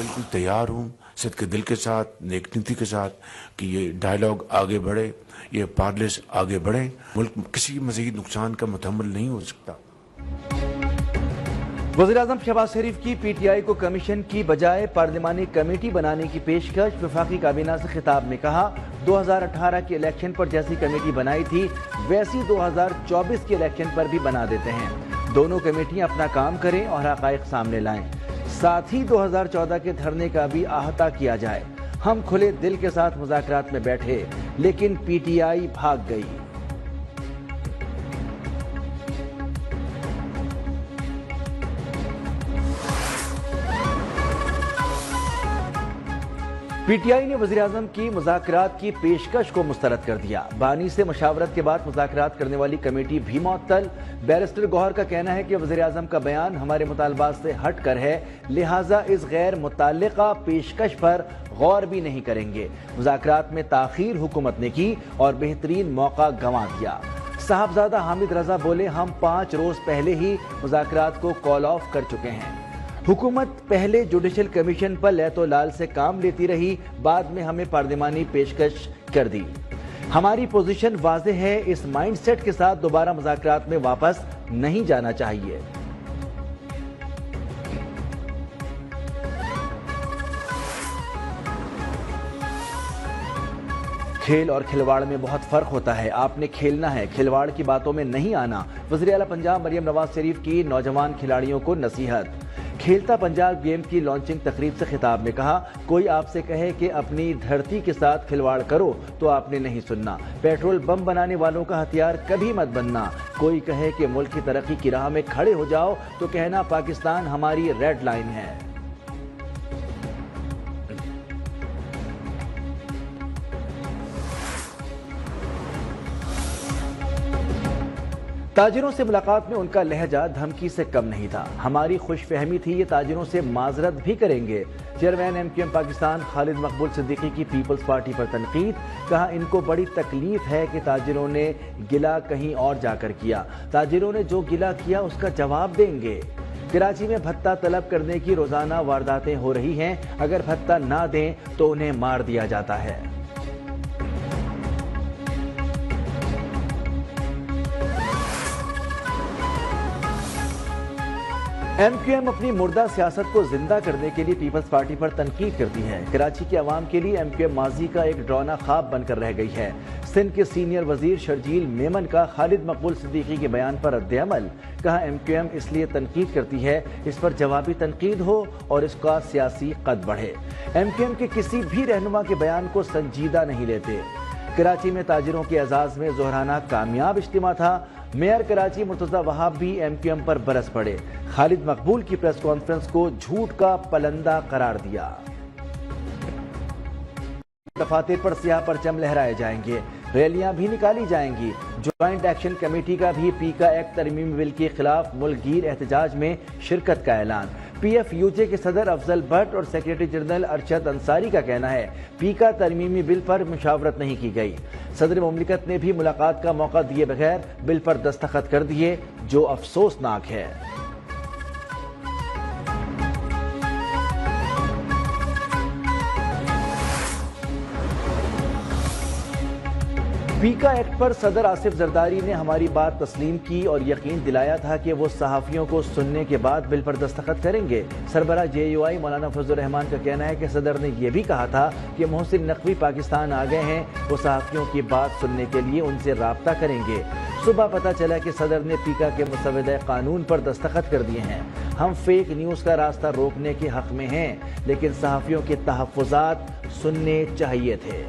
बिल्कुल तैयार हूँ सिद्क़ दिल के साथ, नेक नीति के साथ कि ये डायलॉग आगे बढ़े, ये पार्लिस आगे बढ़े। मुल्क किसी मज़ीद नुकसान का मुतहम्मिल नहीं हो सकता। वज़ीर-ए-आज़म शहबाज शरीफ की पीटीआई को कमीशन की बजाय पार्लिमानी कमेटी बनाने की पेशकश। वफाकी काबीना से खिताब में कहा, 2018 के इलेक्शन पर जैसी कमेटी बनाई थी वैसी 2024 के इलेक्शन पर भी बना देते हैं। दोनों कमेटियां अपना काम करें और हक़ाइक़ सामने लाएं। साथ ही 2014 के धरने का भी अहाता किया जाए। हम खुले दिल के साथ मुज़ाकरात में बैठे, लेकिन पीटीआई भाग गई। पीटीआई ने वज़ीर-ए-आज़म की मुज़ाकरात की पेशकश को मुस्तरद कर दिया। बानी से मशावरत के बाद मुज़ाकरात करने वाली कमेटी भी मुअत्तल। बैरिस्टर गौहर का कहना है कि वज़ीर-ए-आज़म का बयान हमारे मुतालबात से हट कर है, लिहाजा इस गैर मुताल्लिका पेशकश पर गौर भी नहीं करेंगे। मुज़ाकरात में ताख़ीर हुकूमत ने की और बेहतरीन मौका गंवा दिया। साहबजादा हामिद रजा बोले, हम 5 रोज पहले ही मुज़ाकरात को कॉल ऑफ कर चुके हैं। हुकूमत पहले जुडिशल कमीशन पर लैतो लाल से काम लेती रही, बाद में हमें पार्लिमानी पेशकश कर दी। हमारी पोजीशन वाज़ेह है, इस माइंडसेट के साथ दोबारा मुज़ाकरात में वापस नहीं जाना चाहिए। खेल और खिलवाड़ में बहुत फर्क होता है, आपने खेलना है, खिलवाड़ की बातों में नहीं आना। वज़ीर आला पंजाब मरियम नवाज शरीफ की नौजवान खिलाड़ियों को नसीहत। खेलता पंजाब गेम की लॉन्चिंग तकरीब से खिताब में कहा, कोई आपसे कहे कि अपनी धरती के साथ खिलवाड़ करो तो आपने नहीं सुनना। पेट्रोल बम बनाने वालों का हथियार कभी मत बनना। कोई कहे कि मुल्क की तरक्की की राह में खड़े हो जाओ तो कहना पाकिस्तान हमारी रेड लाइन है। ताजिरों से मुलाकात में उनका लहजा धमकी से कम नहीं था। हमारी खुशफहमी थी ये ताजिरों से माजरत भी करेंगे। चेयरमैन एमक्यूएम पाकिस्तान खालिद मकबूल सिद्दीकी की पीपल्स पार्टी पर तनकीद। कहा, इनको बड़ी तकलीफ है कि ताजिरों ने गिला कहीं और जाकर किया। ताजिरों ने जो गिला किया उसका जवाब देंगे। कराची में भत्ता तलब करने की रोजाना वारदातें हो रही हैं। अगर भत्ता ना दें तो उन्हें मार दिया जाता है। एमक्यूएम अपनी मुर्दा सियासत को जिंदा करने के लिए पीपल्स पार्टी पर तनकीद करती है। कराची के अवाम के लिए एमक्यूएम माजी का एक डरावना ख्वाब बनकर रह गई है। सिंध के सीनियर वजीर शर्जील मेमन का खालिद मकबूल सिद्दीकी के बयान पर रद्द-ए-अमल। कहा, एमक्यूएम इसलिए तनकीद करती है इस पर जवाबी तनकीद हो और इसका सियासी कद बढ़े। एमक्यूएम के किसी भी रहनुमा के बयान को संजीदा नहीं लेते। कराची में ताजिरों के एजाज में जोहराना कामयाब इज्तिमा था। मेयर कराची मुर्तजा वहाब भी एमक्यूएम पर बरस पड़े। खालिद मकबूल की प्रेस कॉन्फ्रेंस को झूठ का पलंदा करार दिया। दफातर पर सियाह परचम लहराए जाएंगे, रैलियां भी निकाली जाएंगी। ज्वाइंट एक्शन कमेटी का भी पीका एक्ट तरमीमी बिल के खिलाफ मुल्कगीर एहतजाज में शिरकत का ऐलान। PFUJ के सदर अफजल भट्ट और सेक्रेटरी जनरल अरशद अंसारी का कहना है, पीका तरमीमी बिल पर मुशावरत नहीं की गई। सदर मुमलिकत ने भी मुलाकात का मौका दिए बगैर बिल पर दस्तखत कर दिए, जो अफसोसनाक है। पीका एक्ट पर सदर आसिफ जरदारी ने हमारी बात तस्लीम की और यकीन दिलाया था कि वो सहाफ़ियों को सुनने के बाद बिल पर दस्तखत करेंगे। सरबराह JUI मौलाना फजल रहमान का कहना है कि सदर ने यह भी कहा था कि मोहसिन नकवी पाकिस्तान आ गए हैं, वो सहाफ़ियों की बात सुनने के लिए उनसे राब्ता करेंगे। सुबह पता चला कि सदर ने पीका के मुसवदा कानून पर दस्तखत कर दिए हैं। हम फेक न्यूज़ का रास्ता रोकने के हक में हैं, लेकिन सहाफ़ियों के तहफ़्फ़ुज़ात सुनने चाहिए थे।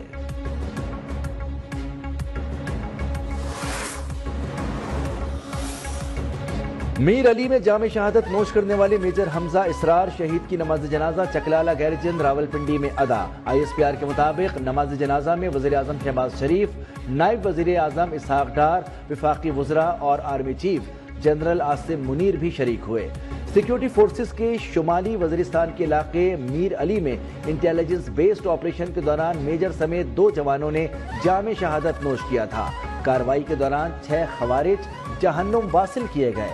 मीर अली में जामे शहादत नोश करने वाले मेजर हमजा इसरार शहीद की नमाज जनाजा चकलाला गैरिजन रावलपिंडी में अदा। ISPR के मुताबिक नमाज जनाजा में वज़ीर आज़म शहबाज शरीफ, नायब वज़ीर आज़म इसहाक डार, वफाकी वज़रा और army chief general Asim Munir भी शरीक हुए। सिक्योरिटी फोर्सेस के शुमाली वज़ीरिस्तान के इलाके मीर अली में इंटेलिजेंस बेस्ड ऑपरेशन के दौरान मेजर समेत 2 जवानों ने जामे शहादत नोश किया था। कार्रवाई के दौरान 6 खवारिज जहन्नुम वासिल किए गए।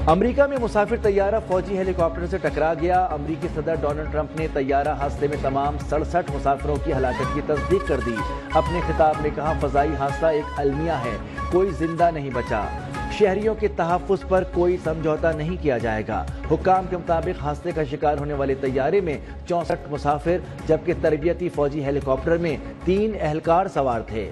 امریکہ میں مسافر طیارہ فوجی ہیلی کاپٹر سے ٹکرا گیا۔ امریکی صدر ڈونلڈ ٹرمپ نے طیارہ حادثے میں تمام 67 مسافروں کی ہلاکت کی تصدیق کر دی۔ اپنے خطاب میں کہا، فضائی حادثہ ایک المیہ ہے، کوئی زندہ نہیں بچا۔ شہریوں کے تحفظ پر کوئی سمجھوتہ نہیں کیا جائے گا۔ حکام کے مطابق حادثے کا شکار ہونے والے طیارے میں 64 مسافر جبکہ تربیتی فوجی ہیلی کاپٹر میں 3 اہلکار سوار تھے۔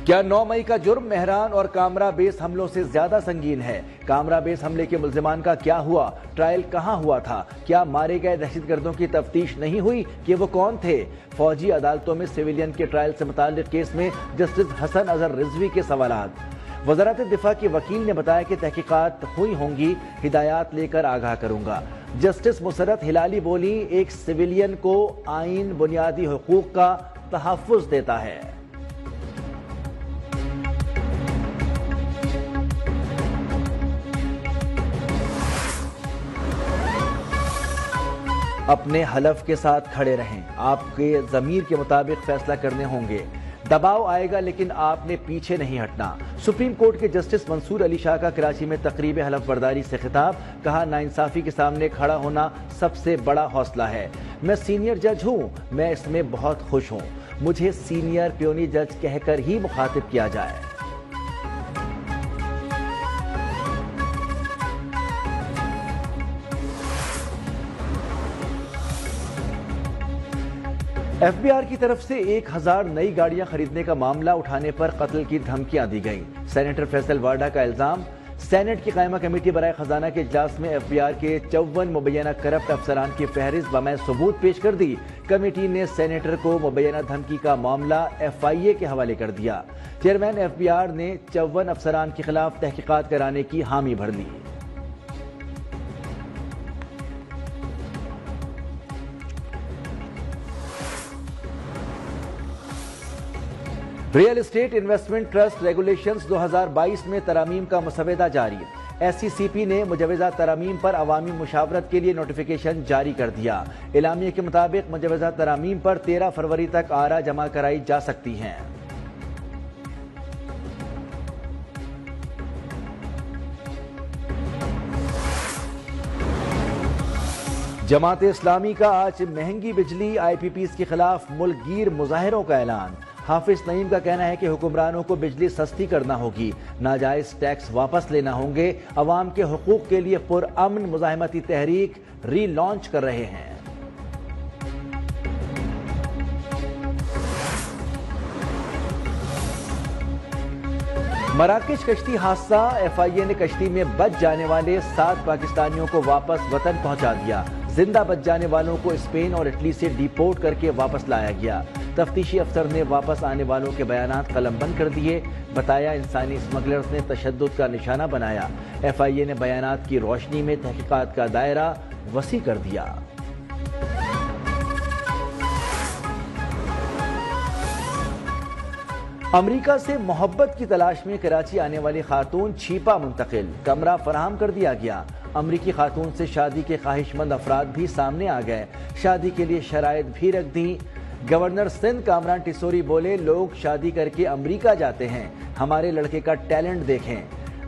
کیا 9 مئی کا جرم مہران اور کامرا بیس حملوں سے زیادہ سنگین ہے؟ کامرا بیس حملے کے ملزمان کا کیا ہوا؟ ٹرائل کہاں ہوا تھا؟ کیا مارے گئے دہشت گردوں کی تفتیش نہیں ہوئی کہ وہ کون تھے؟ فوجی عدالتوں میں سویلین کے ٹرائل سے متعلق کیس میں جسٹس حسن اظہر رضوی کے سوالات۔ وزارت دفاع کے وکیل نے بتایا کہ تحقیقات ہوئی ہوں گی، ہدایات لے کر آگاہ کروں گا۔ جسٹس مسرت ہلالی بولی، ایک سویلین کو آئین بنیادی حقوق کا تحفظ دیتا ہے۔ اپنے حلف کے ساتھ کھڑے رہیں، آپ کے ضمیر کے مطابق فیصلہ کرنے ہوں گے۔ دباؤ آئے گا لیکن آپ نے پیچھے نہیں ہٹنا۔ سپریم کورٹ کے جسٹس منصور علی شاہ کا کراچی میں تقریب حلف برداری سے خطاب، کہا ناانصافی کے سامنے کھڑا ہونا سب سے بڑا حوصلہ ہے۔ میں سینئر جج ہوں، میں اس میں بہت خوش ہوں، مجھے سینئر پیونی جج کہہ کر ہی مخاطب کیا جائے۔ ایف بی آر کی طرف سے 1000 نئی گاڑیاں خریدنے کا معاملہ اٹھانے پر قتل کی دھمکیاں دی گئیں۔ سینیٹر فیصل وارڈا کا الزام، سینٹ کی قائمہ کمیٹی برائے خزانہ کے اجلاس میں ایف بی آر کے 54 مبینہ کرپٹ افسران کی فہرست بمع ثبوت پیش کر دی۔ کمیٹی نے سینیٹر کو مبینہ دھمکی کا معاملہ ایف آئی اے کے حوالے کر دیا۔ چیئرمین ایف بی آر نے 54 افسران کے خلاف تحقیقات کرانے کی حامی بھر لی۔ Real estate investment trust regulations 2022 میں ترامیم کا مسودہ جاری۔ ایس سی سی پی نے مجوزہ ترامیم پر عوامی مشاورت کے لیے نوٹیفیکیشن جاری کر دیا۔ اعلامیے کے مطابق مجوزہ ترامیم پر 13 فروری تک آراء جمع کرائی جا سکتی ہیں۔ جماعت اسلامی کا آج مہنگی بجلی آئی پی پیز کے خلاف ملک گیر مظاہروں کا اعلان۔ حافظ نعیم کا کہنا ہے کہ حکمرانوں کو بجلی سستی کرنا ہوگی، ناجائز ٹیکس واپس لینا ہوں گے۔ عوام کے حقوق کے لیے پرامن مزاحمتی تحریک ری لانچ کر رہے ہیں۔ مراکش کشتی حادثہ، ایف آئی اے نے کشتی میں بچ جانے والے 7 پاکستانیوں کو واپس وطن پہنچا دیا۔ زندہ بچ جانے والوں کو اسپین اور اٹلی سے ڈیپورٹ کر کے واپس لایا گیا۔ تفتیشی افسر نے واپس آنے والوں کے بیانات قلم بند کر دیے، بتایا انسانی اسمگلرز نے تشدد کا نشانہ بنایا۔ ایف آئی اے نے بیانات کی روشنی میں تحقیقات کا دائرہ وسیع کر دیا۔ امریکہ سے محبت کی تلاش میں کراچی آنے والی خاتون چھیپا منتقل، کمرہ فراہم کر دیا گیا۔ امریکی خاتون سے شادی کے خواہش مند افراد بھی سامنے آ گئے، شادی کے لیے شرائط بھی رکھ دی۔ گورنر سندھ کامران ٹیسوری بولے، لوگ شادی کر کے امریکہ جاتے ہیں، ہمارے لڑکے کا ٹیلنٹ دیکھیں۔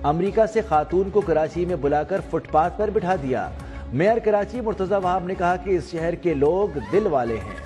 امریکہ سے خاتون کو کراچی میں بلا کر فٹ پاتھ پر بٹھا دیا۔ میئر کراچی مرتضی وہاب نے کہا کہ اس شہر کے لوگ دل والے ہیں۔